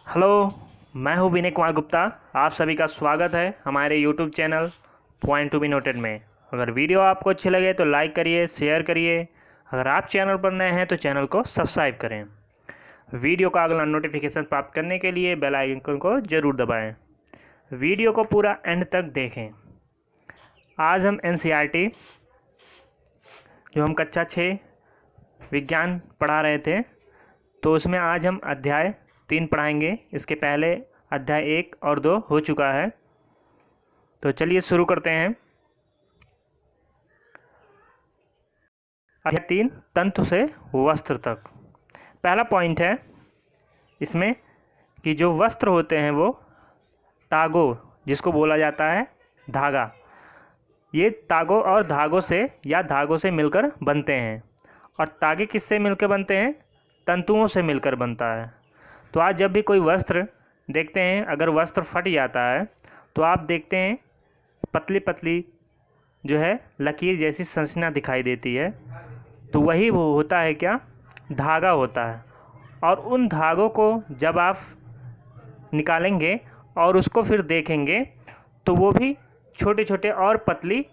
Hello. मैं हूँ विनय कुमार गुप्ता। आप सभी का स्वागत है हमारे YouTube channel point to be noted में। अगर वीडियो आपको अच्छी लगे तो लाइक करिए, शेयर करिए। अगर आप चैनल पर नए हैं तो चैनल को सब्सक्राइब करें। वीडियो का अगला नोटिफिकेशन प्राप्त करने के लिए बेल आइकन को ज़रूर दबाएं। वीडियो को पूरा एंड तक देखें। आज हम एनसीईआरटी जो हम कक्षा 6 विज्ञान पढ़ा रहे थे, तो उसमें आज हम अध्याय 3 पढ़ाएंगे। इसके पहले अध्याय 1 और 2 हो चुका है। तो चलिए शुरू करते हैं। अध्याय 3, तंतु से वस्त्र तक। पहला पॉइंट है इसमें कि जो वस्त्र होते हैं वो तागों, जिसको बोला जाता है धागा, ये तागों और धागों से या धागों से मिलकर बनते हैं। और तागे किससे मिलकर बनते हैं? तंतुओं से मिलकर बनता है। तो आज जब भी कोई वस्त्र देखते हैं, अगर वस्त्र फट जाता है तो आप देखते हैं पतली पतली जो है लकीर जैसी संरचना दिखाई देती है। तो वही वो होता है क्या? धागा होता है। और उन धागों को जब आप निकालेंगे और उसको फिर देखेंगे तो वो भी छोटे छोटे और पतली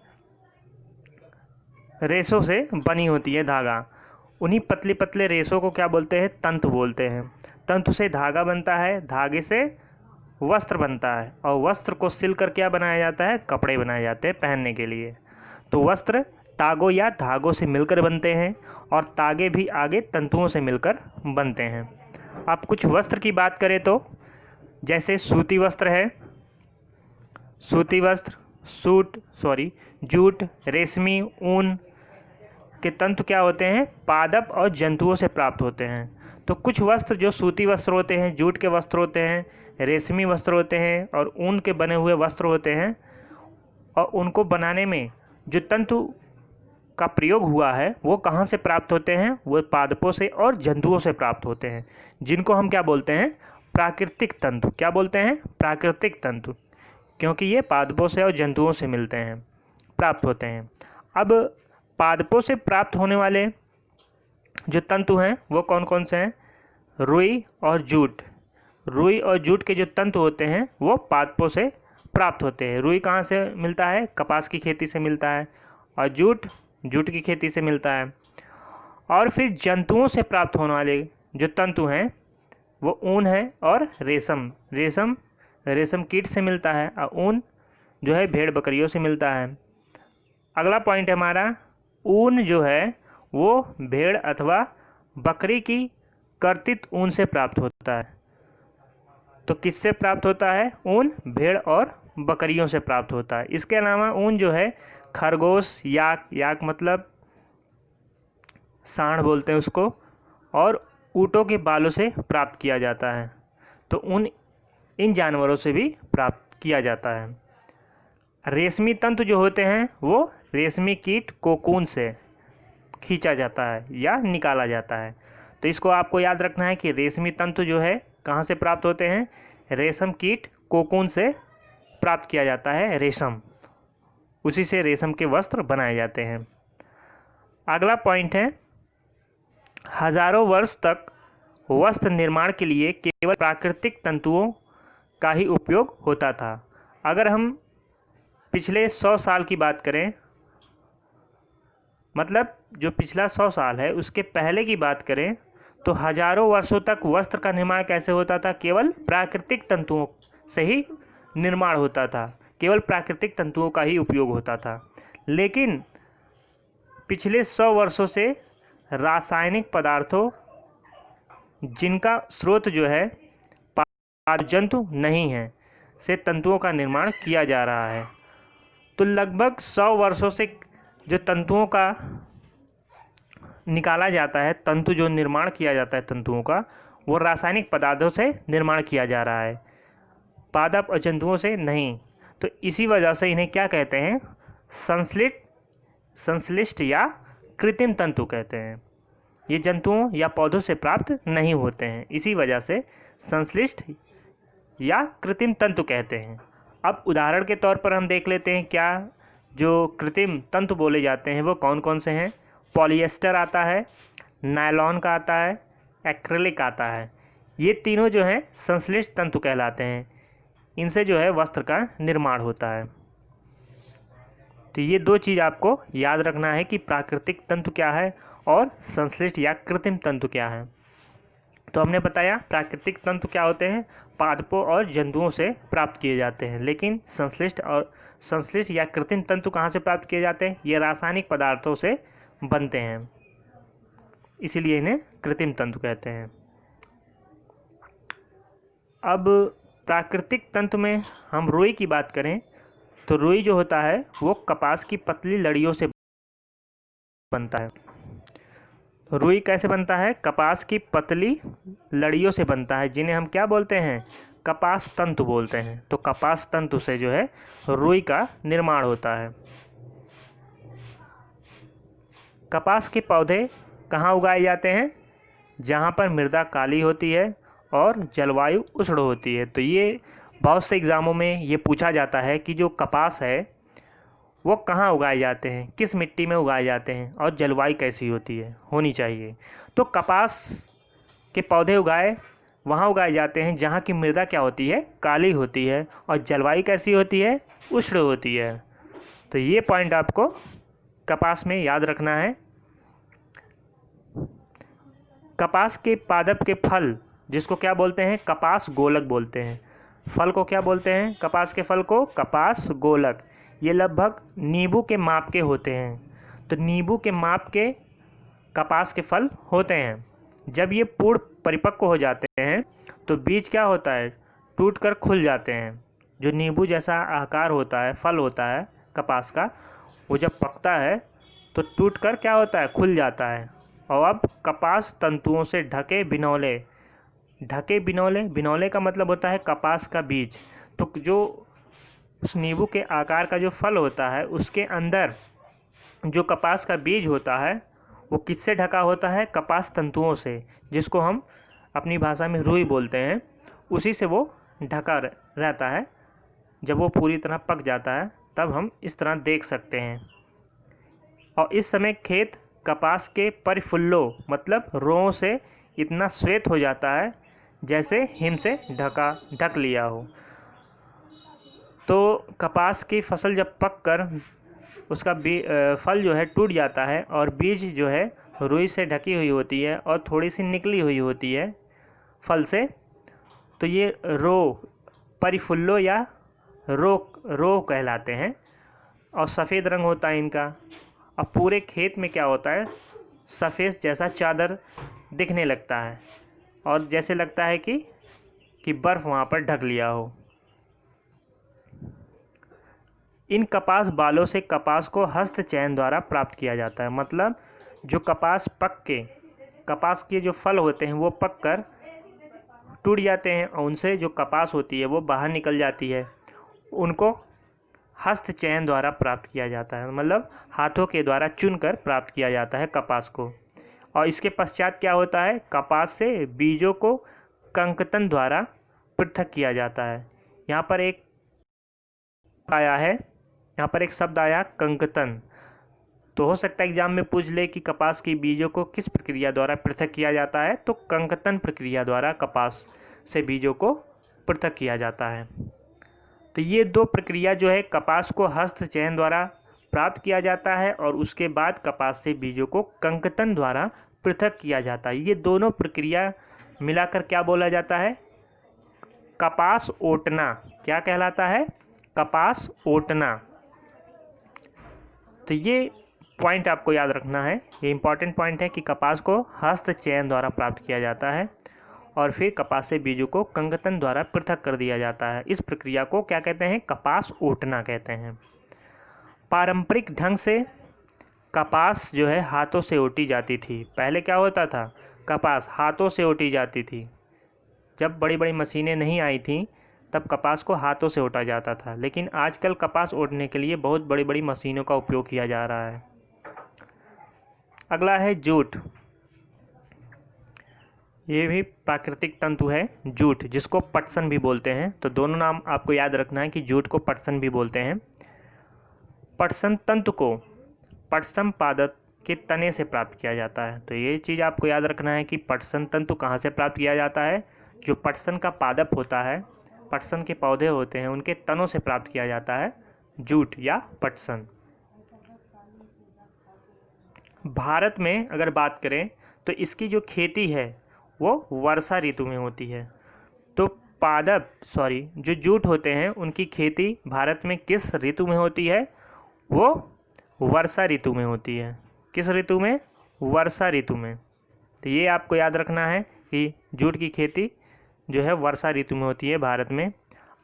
रेशों से बनी होती है धागा। उन्हीं पतले पतले रेशों को क्या बोलते हैं? तंतु बोलते हैं। तंतु से धागा बनता है, धागे से वस्त्र बनता है, और वस्त्र को सिलकर क्या बनाया जाता है? कपड़े बनाए जाते हैं पहनने के लिए। तो वस्त्र तागों या धागों से मिलकर बनते हैं और तागे भी आगे तंतुओं से मिलकर बनते हैं। अब कुछ वस्त्र की बात करें तो जैसे सूती वस्त्र है, सूती वस्त्र, जूट, रेशमी, ऊन के तंतु क्या होते हैं? पादप और जंतुओं से प्राप्त होते हैं। तो कुछ वस्त्र जो सूती वस्त्र होते हैं, जूट के वस्त्र होते हैं, रेशमी वस्त्र होते हैं और ऊन के बने हुए वस्त्र होते हैं, और उनको बनाने में जो तंतु का प्रयोग हुआ है वो कहाँ से प्राप्त होते हैं? वो पादपों से और जंतुओं से प्राप्त होते हैं, जिनको हम क्या बोलते हैं? प्राकृतिक तंतु। क्या बोलते हैं? प्राकृतिक तंतु, क्योंकि ये पादपों से और जंतुओं से मिलते हैं, प्राप्त होते हैं। अब पादपों से प्राप्त होने वाले जो तंतु हैं वो कौन कौन से हैं? रुई और जूट। रुई और जूट के जो तंतु होते हैं वो पादपों से प्राप्त होते हैं। रुई कहाँ से मिलता है? कपास की खेती से मिलता है। और जूट की खेती से मिलता है। और फिर जंतुओं से प्राप्त होने वाले जो तंतु हैं वो ऊन है और रेशम कीट से मिलता है, और ऊन जो है भेड़ बकरियों से मिलता है। अगला पॉइंट है हमारा, ऊन जो है वो भेड़ अथवा बकरी की कर्तित ऊन से प्राप्त होता है। तो किससे प्राप्त होता है? ऊन भेड़ और बकरियों से प्राप्त होता है। इसके अलावा ऊन जो है खरगोश, याक मतलब सांड बोलते हैं उसको, और ऊँटों के बालों से प्राप्त किया जाता है। तो ऊन इन जानवरों से भी प्राप्त किया जाता है। रेशमी तंतु जो होते हैं वो रेशमी कीट कोकून से खींचा जाता है या निकाला जाता है। तो इसको आपको याद रखना है कि रेशमी तंतु जो है कहाँ से प्राप्त होते हैं? रेशम कीट कोकून से प्राप्त किया जाता है रेशम। उसी से रेशम के वस्त्र बनाए जाते हैं। अगला पॉइंट है, हजारों वर्ष तक वस्त्र निर्माण के लिए केवल प्राकृतिक तंतुओं का ही उपयोग होता था। अगर हम पिछले 100 साल की बात करें, मतलब जो पिछला 100 साल है उसके पहले की बात करें, तो हजारों वर्षों तक वस्त्र का निर्माण कैसे होता था? केवल प्राकृतिक तंतुओं से ही निर्माण होता था, केवल प्राकृतिक तंतुओं का ही उपयोग होता था। लेकिन पिछले 100 वर्षों से रासायनिक पदार्थों, जिनका स्रोत जो है जंतु नहीं है, से तंतुओं का निर्माण किया जा रहा है। तो लगभग 100 वर्षों से जो तंतुओं का निकाला जाता है, तंतु जो निर्माण किया जाता है तंतुओं का, वो रासायनिक पदार्थों से निर्माण किया जा रहा है, पादप और जंतुओं से नहीं। तो इसी वजह से इन्हें क्या कहते हैं? संश्लिष्ट या कृत्रिम तंतु कहते हैं। ये जंतुओं या पौधों से प्राप्त नहीं होते हैं, इसी वजह से संश्लिष्ट या कृत्रिम तंतु कहते हैं। अब उदाहरण के तौर पर हम देख लेते हैं क्या जो कृत्रिम तंतु बोले जाते हैं वो कौन कौन से हैं। पॉलिएस्टर आता है, नायलॉन का आता है, एक्रिलिक आता है। ये तीनों जो हैं संश्लिष्ट तंतु कहलाते हैं। इनसे जो है वस्त्र का निर्माण होता है। तो ये दो चीज़ आपको याद रखना है कि प्राकृतिक तंतु क्या है और संश्लिष्ट या कृत्रिम तंतु क्या है। तो हमने बताया प्राकृतिक तंतु क्या होते हैं, पादपों और जंतुओं से प्राप्त किए जाते हैं। लेकिन संश्लिष्ट या कृत्रिम तंतु कहाँ से प्राप्त किए जाते हैं, ये रासायनिक पदार्थों से बनते हैं, इसीलिए इन्हें कृत्रिम तंतु कहते हैं। अब प्राकृतिक तंतु में हम रुई की बात करें तो रुई जो होता है वो कपास की पतली लड़ियों से बनता है। रुई कैसे बनता है, कपास की पतली लड़ियों से बनता है, जिन्हें हम क्या बोलते हैं, कपास तंतु बोलते हैं। तो कपास तंतु से जो है रुई का निर्माण होता है। कपास के पौधे कहाँ उगाए जाते हैं, जहाँ पर मृदा काली होती है और जलवायु उष्ण होती है। तो ये बहुत से एग्ज़ामों में ये पूछा जाता है कि जो कपास है वो कहाँ उगाए जाते हैं, किस मिट्टी में उगाए जाते हैं और जलवायु कैसी होनी चाहिए। तो कपास के पौधे वहाँ उगाए जाते हैं जहाँ की मृदा क्या होती है, काली होती है, और जलवायु कैसी होती है, उष्ण होती है। तो ये पॉइंट आपको कपास में याद रखना है। कपास के पादप के फल, जिसको क्या बोलते हैं, कपास गोलक बोलते हैं। फल को क्या बोलते हैं, कपास के फल को कपास गोलक। ये लगभग नींबू के माप के होते हैं। तो नींबू के माप के कपास के फल होते हैं। जब ये पूर्ण परिपक्व हो जाते हैं तो बीज क्या होता है, टूटकर खुल जाते हैं। जो नींबू जैसा आकार होता है, फल होता है कपास का, वो जब पकता है तो टूटकर क्या होता है, खुल जाता है। और अब कपास तंतुओं से ढके बिनौले का मतलब होता है कपास का बीज। तो जो उस नींबू के आकार का जो फल होता है उसके अंदर जो कपास का बीज होता है वो किससे ढका होता है, कपास तंतुओं से, जिसको हम अपनी भाषा में रुई बोलते हैं। उसी से वो ढका रहता है। जब वो पूरी तरह पक जाता है तब हम इस तरह देख सकते हैं। और इस समय खेत कपास के परिफुल्लों मतलब रों से इतना श्वेत हो जाता है जैसे हिम से ढक लिया हो। तो कपास की फसल जब पक कर उसका फल जो है टूट जाता है और बीज जो है रुई से ढकी हुई होती है और थोड़ी सी निकली हुई होती है फल से, तो ये परिफुल्लो या रो कहलाते हैं। और सफ़ेद रंग होता है इनका। अब पूरे खेत में क्या होता है, सफ़ेद जैसा चादर दिखने लगता है और जैसे लगता है कि बर्फ़ वहाँ पर ढक लिया हो। इन कपास बालों से कपास को हस्त चयन द्वारा प्राप्त किया जाता है। मतलब जो कपास कपास के जो फल होते हैं वो पक कर टूट जाते हैं और उनसे जो कपास होती है वो बाहर निकल जाती है। उनको हस्त चयन द्वारा प्राप्त किया जाता है, मतलब हाथों के द्वारा चुनकर प्राप्त किया जाता है कपास को। और इसके पश्चात क्या होता है, कपास से बीजों को कंकतन द्वारा पृथक किया जाता है। यहाँ पर एक शब्द आया कंकतन। तो हो सकता है एग्जाम में पूछ ले कि कपास की बीजों को किस प्रक्रिया द्वारा पृथक किया जाता है, तो कंकतन प्रक्रिया द्वारा कपास से बीजों को पृथक किया जाता है। तो ये दो प्रक्रिया जो है, कपास को हस्त चयन द्वारा प्राप्त किया जाता है और उसके बाद कपास से बीजों को कंकतन द्वारा पृथक किया जाता है। ये दोनों प्रक्रिया मिलाकर क्या बोला जाता है, कपास ओटना। क्या कहलाता है, कपास ओटना। तो ये पॉइंट आपको याद रखना है, ये इंपॉर्टेंट पॉइंट है कि कपास को हस्त चयन द्वारा प्राप्त किया जाता है और फिर कपास से बीजों को कंकतन द्वारा पृथक कर दिया जाता है। इस प्रक्रिया को क्या कहते हैं, कपास ओटना कहते हैं। पारंपरिक ढंग से कपास जो है हाथों से ओटी जाती थी। पहले क्या होता था, कपास हाथों से ओटी जाती थी। जब बड़ी बड़ी मशीनें नहीं आई थी तब कपास को हाथों से ओटा जाता था। लेकिन आजकल कपास ओटने के लिए बहुत बड़ी बड़ी मशीनों का उपयोग किया जा रहा है। अगला है जूट। ये भी प्राकृतिक तंतु है, जूट, जिसको पटसन भी बोलते हैं। तो दोनों नाम आपको याद रखना है कि जूट को पटसन भी बोलते हैं। पटसन तंतु को पटसन पादप के तने से प्राप्त किया जाता है। तो ये चीज़ आपको याद रखना है कि पटसन तंतु कहाँ से प्राप्त किया जाता है, जो पटसन का पादप होता है, पटसन के पौधे होते हैं, उनके तनों से प्राप्त किया जाता है जूट या पटसन। भारत में अगर बात करें तो इसकी जो खेती है वो वर्षा ऋतु में होती है। तो जो जूट होते हैं उनकी खेती भारत में किस ऋतु में होती है? वो वर्षा ऋतु में होती है। किस ऋतु में? वर्षा ऋतु में। तो ये आपको याद रखना है कि जूट की खेती जो है वर्षा ऋतु में होती है भारत में।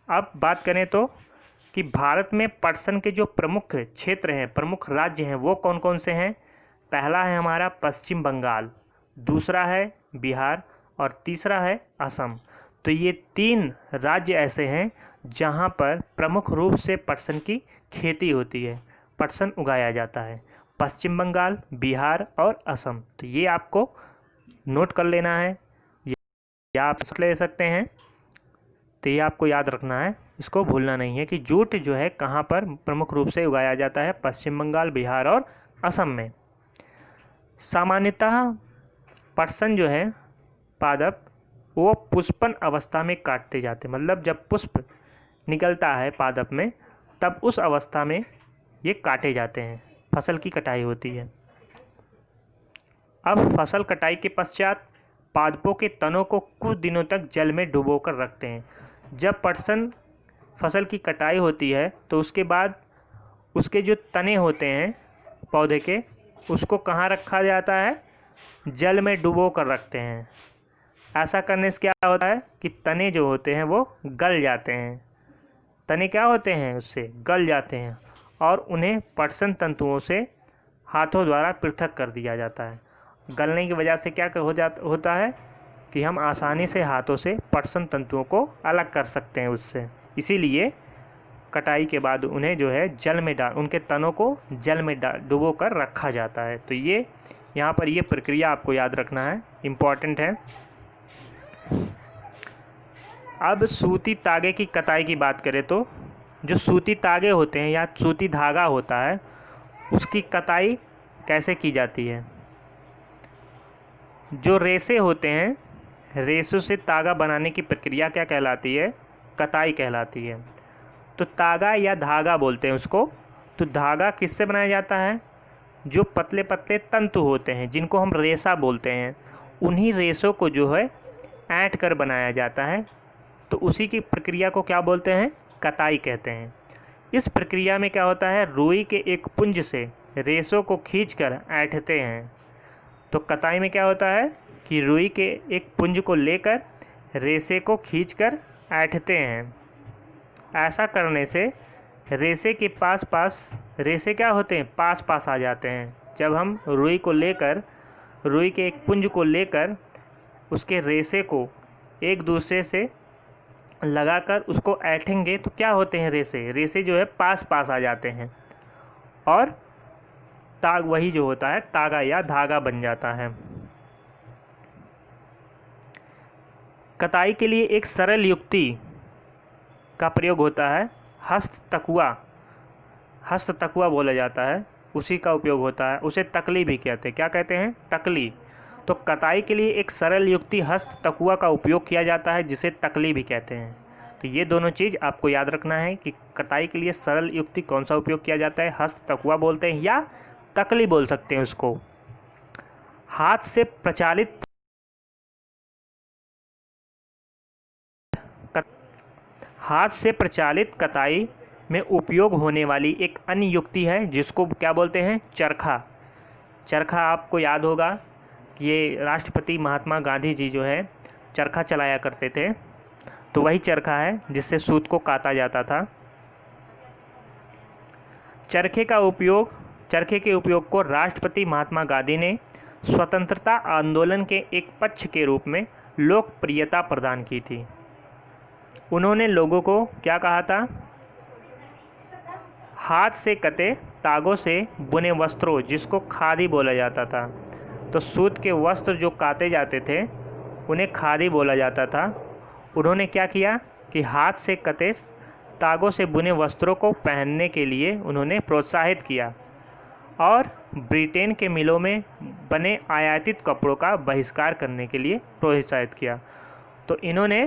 अब बात करें तो कि भारत में पटसन के जो प्रमुख क्षेत्र हैं, प्रमुख राज्य हैं, वो कौन कौन से हैं? पहला है हमारा पश्चिम बंगाल, दूसरा है बिहार और तीसरा है असम। तो ये 3 राज्य ऐसे हैं जहाँ पर प्रमुख रूप से पटसन की खेती होती है, पटसन उगाया जाता है। पश्चिम बंगाल, बिहार और असम। तो ये आपको नोट कर लेना है या आप ले सकते हैं। तो ये आपको याद रखना है, इसको भूलना नहीं है कि जूट जो है कहाँ पर प्रमुख रूप से उगाया जाता है? पश्चिम बंगाल, बिहार और असम में। सामान्यतः पटसन जो है पादप वो पुष्पन अवस्था में काटते जाते, मतलब जब पुष्प निकलता है पादप में तब उस अवस्था में ये काटे जाते हैं, फसल की कटाई होती है। अब फसल कटाई के पश्चात पादपों के तनों को कुछ दिनों तक जल में डुबोकर रखते हैं। जब पटसन फसल की कटाई होती है तो उसके बाद उसके जो तने होते हैं पौधे के, उसको कहाँ रखा जाता है? जल में डुबो कर रखते हैं। ऐसा करने से क्या होता है कि तने जो होते हैं वो गल जाते हैं। तने क्या होते हैं? उससे गल जाते हैं और उन्हें पटसन तंतुओं से हाथों द्वारा पृथक कर दिया जाता है। गलने की वजह से क्या होता है कि हम आसानी से हाथों से पटसन तंतुओं को अलग कर सकते हैं उससे। इसीलिए कटाई के बाद उन्हें जो है जल में उनके तनों को जल में डुबो कर रखा जाता है। तो ये यहाँ पर ये प्रक्रिया आपको याद रखना है, इम्पॉर्टेंट है। अब सूती तागे की कताई की बात करें तो जो सूती तागे होते हैं या सूती धागा होता है उसकी कताई कैसे की जाती है? जो रेशे होते हैं, रेशों से तागा बनाने की प्रक्रिया क्या कहलाती है? कताई कहलाती है। तो तागा या धागा बोलते हैं उसको। तो धागा किससे बनाया जाता है? जो पतले पतले तंतु होते हैं जिनको हम रेशा बोलते हैं, उन्हीं रेशों को जो है ऐंठ कर बनाया जाता है। तो उसी की प्रक्रिया को क्या बोलते हैं? कताई कहते हैं। इस प्रक्रिया में क्या होता है? रुई के एक पुंज से रेशों को खींचकर ऐंठते हैं। तो कताई में क्या होता है कि रुई के एक पुंज को लेकर रेशे को खींचकर ऐंठते हैं। ऐसा करने से रेशे के रेशे क्या होते हैं? पास पास आ जाते हैं। जब हम रुई के एक पुंज को लेकर उसके रेशे को एक दूसरे से लगाकर उसको ऐंठेंगे तो क्या होते हैं? रेशे जो है पास पास आ जाते हैं और वही जो होता है तागा या धागा बन जाता है। कताई के लिए एक सरल युक्ति का प्रयोग होता है, हस्त तकुआ बोला जाता है, उसी का उपयोग होता है। उसे तकली भी कहते हैं। क्या कहते हैं? तकली। तो कताई के लिए एक सरल युक्ति हस्त तकुआ का उपयोग किया जाता है जिसे तकली भी कहते हैं। तो ये दोनों चीज़ आपको याद रखना है कि कताई के लिए सरल युक्ति कौन सा उपयोग किया जाता है? हस्त तकुआ बोलते हैं या तकली बोल सकते हैं उसको। हाथ से प्रचालित कताई में उपयोग होने वाली एक अन्य युक्ति है जिसको क्या बोलते हैं? चरखा। चरखा आपको याद होगा कि ये राष्ट्रपति महात्मा गांधी जी जो है चरखा चलाया करते थे। तो वही चरखा है जिससे सूत को काता जाता था। चरखे के उपयोग को राष्ट्रपति महात्मा गांधी ने स्वतंत्रता आंदोलन के एक पक्ष के रूप में लोकप्रियता प्रदान की थी। उन्होंने लोगों को क्या कहा था? हाथ से कते तागों से बुने वस्त्रों, जिसको खादी बोला जाता था। तो सूत के वस्त्र जो काते जाते थे उन्हें खादी बोला जाता था। उन्होंने क्या किया कि हाथ से कते तागों से बुने वस्त्रों को पहनने के लिए उन्होंने प्रोत्साहित किया और ब्रिटेन के मिलों में बने आयातित कपड़ों का बहिष्कार करने के लिए प्रोत्साहित किया। तो इन्होंने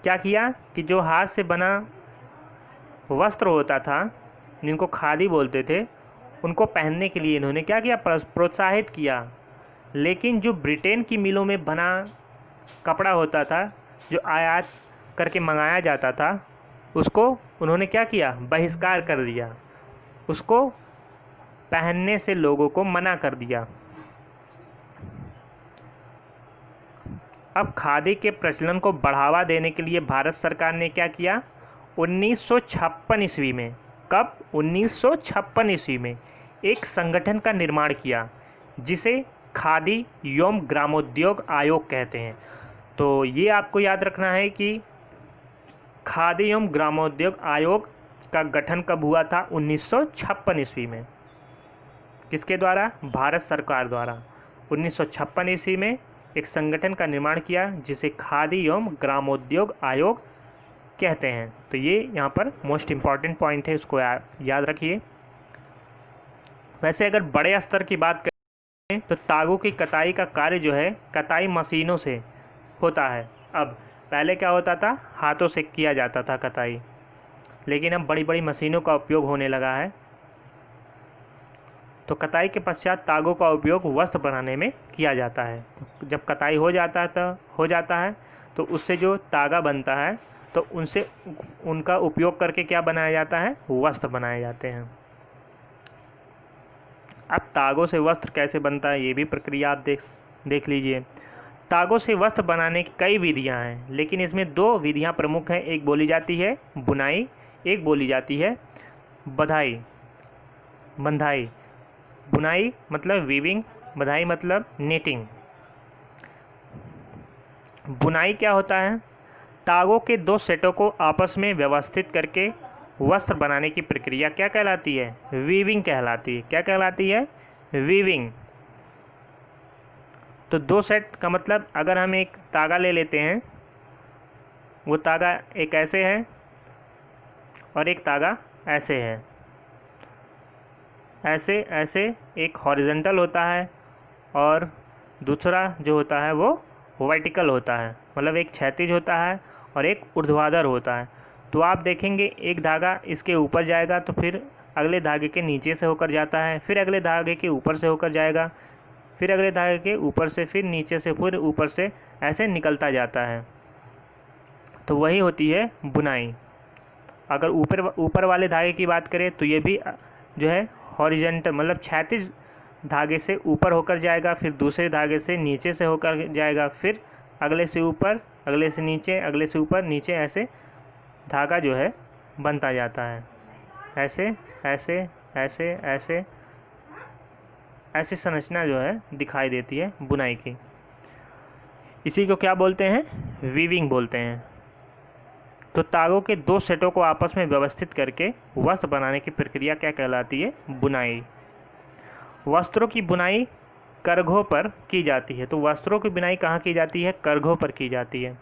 क्या किया कि जो हाथ से बना वस्त्र होता था, जिनको खादी बोलते थे, उनको पहनने के लिए इन्होंने क्या किया, प्रोत्साहित किया। लेकिन जो ब्रिटेन की मिलों में बना कपड़ा होता था, जो आयात करके मंगाया जाता था, उसको उन्होंने क्या किया, बहिष्कार कर दिया, उसको पहनने से लोगों को मना कर दिया। अब खादी के प्रचलन को बढ़ावा देने के लिए भारत सरकार ने क्या किया, 1956 ईस्वी में, कब, 1956 ईस्वी में एक संगठन का निर्माण किया जिसे खादी एवं ग्रामोद्योग आयोग कहते हैं। तो ये आपको याद रखना है कि खादी एवं ग्रामोद्योग आयोग का गठन कब हुआ था, 1956 ईस्वी में। किसके द्वारा, भारत सरकार द्वारा 1956 ईस्वी में एक संगठन का निर्माण किया जिसे खादी एवं ग्रामोद्योग आयोग कहते हैं। तो ये यहाँ पर मोस्ट इम्पॉर्टेंट पॉइंट है, उसको याद रखिए। वैसे अगर बड़े स्तर की बात करें तो तागों की कताई का कार्य जो है कताई मशीनों से होता है। अब पहले क्या होता था, हाथों से किया जाता था कताई, लेकिन अब बड़ी बड़ी मशीनों का उपयोग होने लगा है। तो कताई के पश्चात तागों का उपयोग वस्त्र बनाने में किया जाता है। तो जब कताई हो जाता है तो उससे जो तागा बनता है, तो उनसे उनका उपयोग करके क्या बनाया जाता है, वस्त्र बनाए जाते हैं। अब तागों से वस्त्र कैसे बनता है, ये भी प्रक्रिया आप देख लीजिए। तागों से वस्त्र बनाने की कई विधियां हैं, लेकिन इसमें 2 विधियां प्रमुख हैं। एक बोली जाती है बुनाई, एक बोली जाती है बंधाई। बुनाई मतलब वीविंग, बंधाई मतलब नेटिंग। बुनाई क्या होता है, तागों के 2 सेटों को आपस में व्यवस्थित करके वस्त्र बनाने की प्रक्रिया क्या कहलाती है, वीविंग कहलाती है। क्या कहलाती है, वीविंग। तो 2 सेट का मतलब, अगर हम एक तागा ले लेते हैं, वो तागा एक ऐसे है और एक तागा ऐसे है, ऐसे एक हॉरिजॉन्टल होता है और दूसरा जो होता है वो वर्टिकल होता है, मतलब एक क्षैतिज होता है और एक ऊर्ध्वाधर होता है। तो आप देखेंगे एक धागा इसके ऊपर जाएगा तो फिर अगले धागे के नीचे से होकर जाता है, फिर अगले धागे के ऊपर से होकर जाएगा, फिर अगले धागे के ऊपर से, फिर नीचे से, फिर ऊपर से, ऐसे निकलता जाता है। तो वही होती है बुनाई। अगर ऊपर वाले धागे की बात करें तो ये भी जो है हॉरिजॉन्टल, मतलब क्षैतिज धागे से ऊपर होकर जाएगा, फिर दूसरे धागे से नीचे से होकर जाएगा, फिर अगले से ऊपर, अगले से नीचे, अगले से ऊपर, नीचे, ऐसे धागा जो है बनता जाता है। ऐसे ऐसे ऐसे ऐसे ऐसी संरचना जो है दिखाई देती है बुनाई की। इसी को क्या बोलते हैं, वीविंग बोलते हैं। तो तागों के 2 सेटों को आपस में व्यवस्थित करके वस्त्र बनाने की प्रक्रिया क्या कहलाती है, बुनाई। वस्त्रों की बुनाई करघों पर की जाती है। तो वस्त्रों की बुनाई कहाँ की जाती है, करघों पर की जाती है।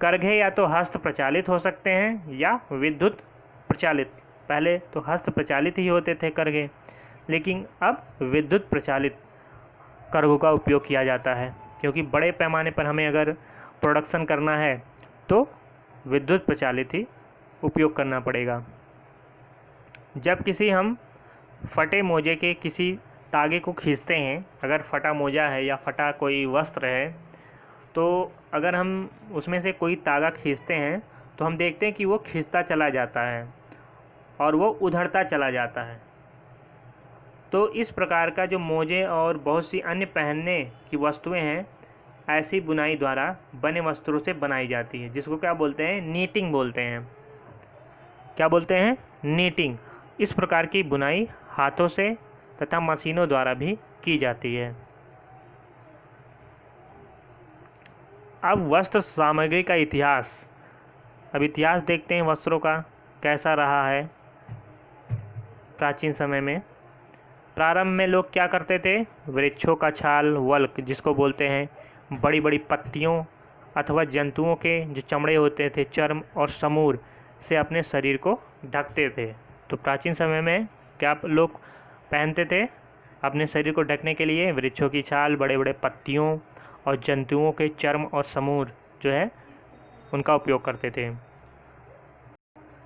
करघे या तो हस्त प्रचालित हो सकते हैं या विद्युत प्रचालित। पहले तो हस्त प्रचालित ही होते थे करघे, लेकिन अब विद्युत प्रचालित करघों का उपयोग किया जाता है, क्योंकि बड़े पैमाने पर हमें अगर प्रोडक्शन करना है तो विद्युत प्रचालित ही उपयोग करना पड़ेगा। जब किसी हम फटे मोजे के किसी तागे को खींचते हैं, अगर फटा मोजा है या फटा कोई वस्त्र है, तो अगर हम उसमें से कोई तागा खींचते हैं तो हम देखते हैं कि वो खिंचता चला जाता है और वो उधड़ता चला जाता है। तो इस प्रकार का जो मोजे और बहुत सी अन्य पहनने की वस्तुएं हैं, ऐसी बुनाई द्वारा बने वस्त्रों से बनाई जाती है, जिसको क्या बोलते हैं, नीटिंग बोलते हैं। क्या बोलते हैं, नीटिंग। इस प्रकार की बुनाई हाथों से तथा मशीनों द्वारा भी की जाती है। अब वस्त्र सामग्री का इतिहास। अब इतिहास देखते हैं वस्त्रों का कैसा रहा है प्राचीन समय में। प्रारंभ में लोग क्या करते थे, वृक्षों का छाल, वल्क जिसको बोलते हैं, बड़ी बड़ी पत्तियों अथवा जंतुओं के जो चमड़े होते थे, चर्म और समूर से अपने शरीर को ढकते थे। तो प्राचीन समय में क्या लोग पहनते थे, अपने शरीर को ढकने के लिए वृक्षों की छाल, बड़े बड़े पत्तियों और जंतुओं के चर्म और समूर जो है उनका उपयोग करते थे।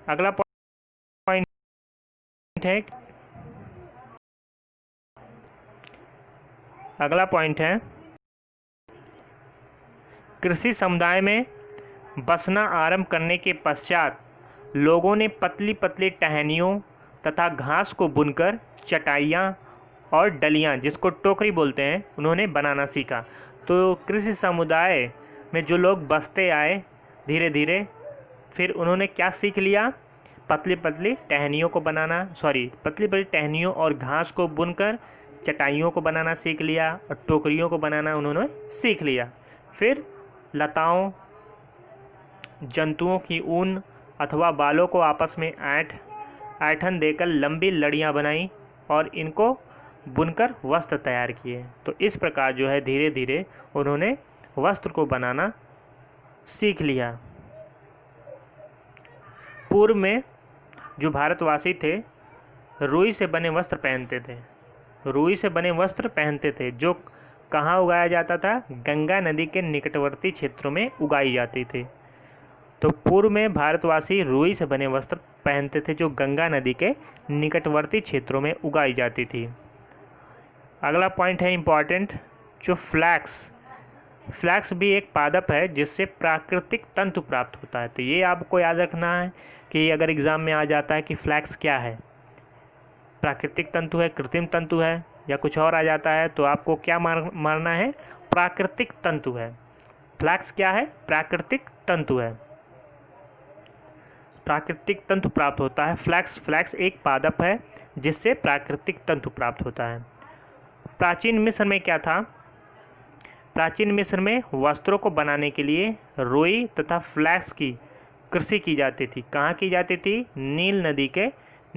अगला पॉइंट है कृषि समुदाय में बसना आरंभ करने के पश्चात लोगों ने पतली पतली टहनियों तथा घास को बुनकर चटाइयाँ और डलियाँ, जिसको टोकरी बोलते हैं, उन्होंने बनाना सीखा। तो कृषि समुदाय में जो लोग बसते आए धीरे धीरे, फिर उन्होंने क्या सीख लिया? पतली पतली टहनियों और घास को बुनकर चटाइयों को बनाना सीख लिया और टोकरियों को बनाना उन्होंने सीख लिया। फिर लताओं, जंतुओं की ऊन अथवा बालों को आपस में ऐंठन देकर लंबी लड़ियाँ बनाई और इनको बुनकर वस्त्र तैयार किए। तो इस प्रकार जो है धीरे धीरे उन्होंने वस्त्र को बनाना सीख लिया। पूर्व में जो भारतवासी थे रुई से बने वस्त्र पहनते थे, जो कहाँ उगाया जाता था? गंगा नदी के निकटवर्ती क्षेत्रों में उगाई जाती थी। तो पूर्व में भारतवासी रुई से बने वस्त्र पहनते थे जो गंगा नदी के निकटवर्ती क्षेत्रों में उगाई जाती थी। अगला पॉइंट है इम्पॉर्टेंट, जो फ्लैक्स भी एक पादप है जिससे प्राकृतिक तंतु प्राप्त होता है। तो ये आपको याद रखना है कि अगर एग्ज़ाम में आ जाता है कि फ्लैक्स क्या है, प्राकृतिक तंतु है, कृत्रिम तंतु है, या कुछ और आ जाता है, तो आपको क्या मारना है? प्राकृतिक तंतु है। फ्लैक्स क्या है? प्राकृतिक तंतु है, प्राकृतिक तंतु प्राप्त होता है। फ्लैक्स एक पादप है जिससे प्राकृतिक तंतु प्राप्त होता है। प्राचीन मिस्र में क्या था? प्राचीन मिस्र में वस्त्रों को बनाने के लिए रुई तथा फ्लैक्स की कृषि की जाती थी। कहाँ की जाती थी? नील नदी के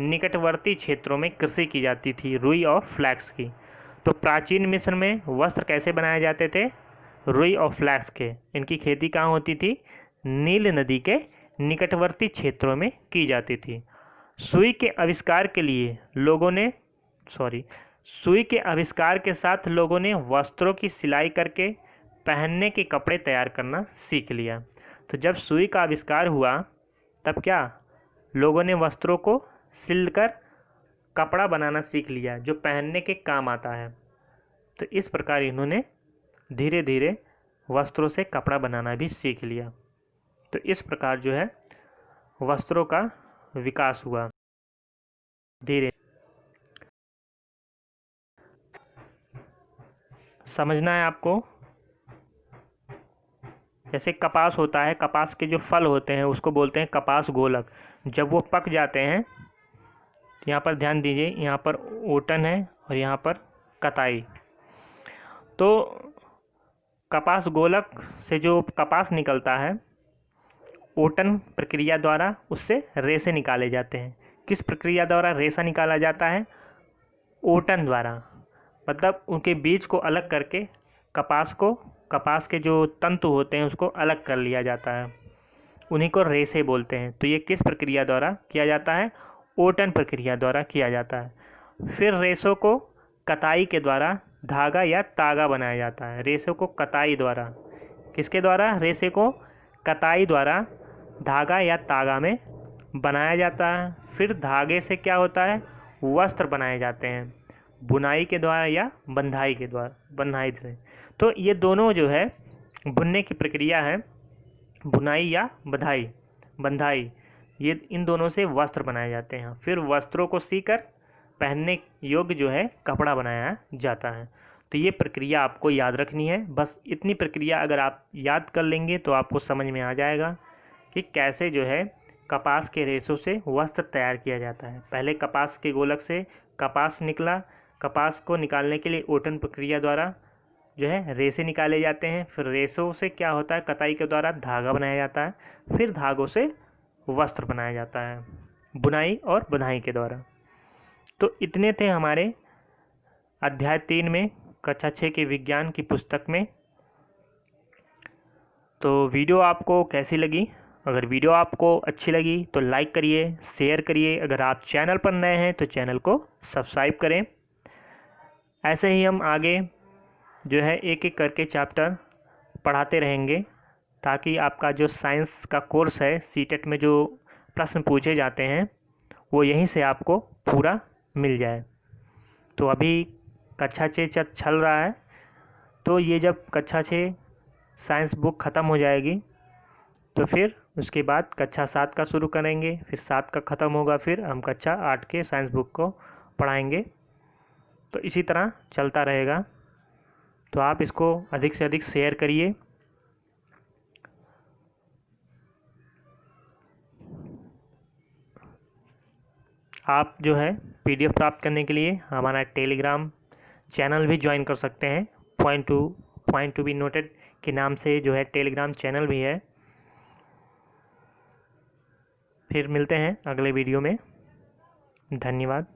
निकटवर्ती क्षेत्रों में कृषि की जाती थी रुई और फ्लैक्स की। तो प्राचीन मिस्र में वस्त्र कैसे बनाए जाते थे? रुई और फ्लैक्स के। इनकी खेती कहाँ होती थी? नील नदी के निकटवर्ती क्षेत्रों में की जाती थी। सुई के आविष्कार के साथ लोगों ने वस्त्रों की सिलाई करके पहनने के कपड़े तैयार करना सीख लिया। तो जब सुई का आविष्कार हुआ तब क्या लोगों ने वस्त्रों को सिलकर कपड़ा बनाना सीख लिया जो पहनने के काम आता है। तो इस प्रकार इन्होंने धीरे धीरे वस्त्रों से कपड़ा बनाना भी सीख लिया। तो इस प्रकार जो है वस्त्रों का विकास हुआ धीरे। समझना है आपको। जैसे कपास होता है, कपास के जो फल होते हैं उसको बोलते हैं कपास गोलक। जब वो पक जाते हैं, यहाँ पर ध्यान दीजिए, यहाँ पर ओटन है और यहाँ पर कताई। तो कपास गोलक से जो कपास निकलता है, ओटन प्रक्रिया द्वारा उससे रेशे निकाले जाते हैं। किस प्रक्रिया द्वारा रेशा निकाला जाता है? ओटन द्वारा। मतलब उनके बीज को अलग करके कपास के जो तंतु होते हैं उसको अलग कर लिया जाता है, उन्हीं को रेशे बोलते हैं। तो ये किस प्रक्रिया द्वारा किया जाता है? ओटन प्रक्रिया द्वारा किया जाता है। फिर रेशों को कताई के द्वारा धागा या तागा बनाया जाता है। रेशों को कताई द्वारा, किसके द्वारा? रेशे को कताई द्वारा धागा या तागा में बनाया जाता है। फिर धागे से क्या होता है? वस्त्र बनाए जाते हैं, बुनाई के द्वारा या बंधाई से। तो ये दोनों जो है बुनने की प्रक्रिया है, बुनाई या बंधाई, ये इन दोनों से वस्त्र बनाए जाते हैं। फिर वस्त्रों को सीकर पहनने योग्य जो है कपड़ा बनाया जाता है। तो ये प्रक्रिया आपको याद रखनी है। बस इतनी प्रक्रिया अगर आप याद कर लेंगे तो आपको समझ में आ जाएगा कि कैसे जो है कपास के रेशों से वस्त्र तैयार किया जाता है। पहले कपास के गोलक से कपास निकला, कपास को निकालने के लिए ओटन प्रक्रिया द्वारा जो है रेशे निकाले जाते हैं। फिर रेशों से क्या होता है? कताई के द्वारा धागा बनाया जाता है। फिर धागों से वस्त्र बनाया जाता है बुनाई और बंधाई के द्वारा। तो इतने थे हमारे अध्याय 3 में कक्षा 6 के विज्ञान की पुस्तक में। तो वीडियो आपको कैसी लगी? अगर वीडियो आपको अच्छी लगी तो लाइक करिए, शेयर करिए। अगर आप चैनल पर नए हैं तो चैनल को सब्सक्राइब करें। ऐसे ही हम आगे जो है एक एक करके चैप्टर पढ़ाते रहेंगे ताकि आपका जो साइंस का कोर्स है सीटेट में जो प्रश्न पूछे जाते हैं वो यहीं से आपको पूरा मिल जाए। तो अभी कक्षा 6 चल रहा है, तो ये जब कक्षा 6 साइंस बुक ख़त्म हो जाएगी तो फिर उसके बाद कक्षा 7 का शुरू करेंगे, फिर 7 का ख़त्म होगा, फिर हम कक्षा 8 के साइंस बुक को पढ़ाएंगे। तो इसी तरह चलता रहेगा। तो आप इसको अधिक से अधिक शेयर करिए। आप जो है PDF प्राप्त करने के लिए हमारा टेलीग्राम चैनल भी ज्वाइन कर सकते हैं। पॉइंट टू बी नोटेड के नाम से जो है टेलीग्राम चैनल भी है। फिर मिलते हैं अगले वीडियो में। धन्यवाद।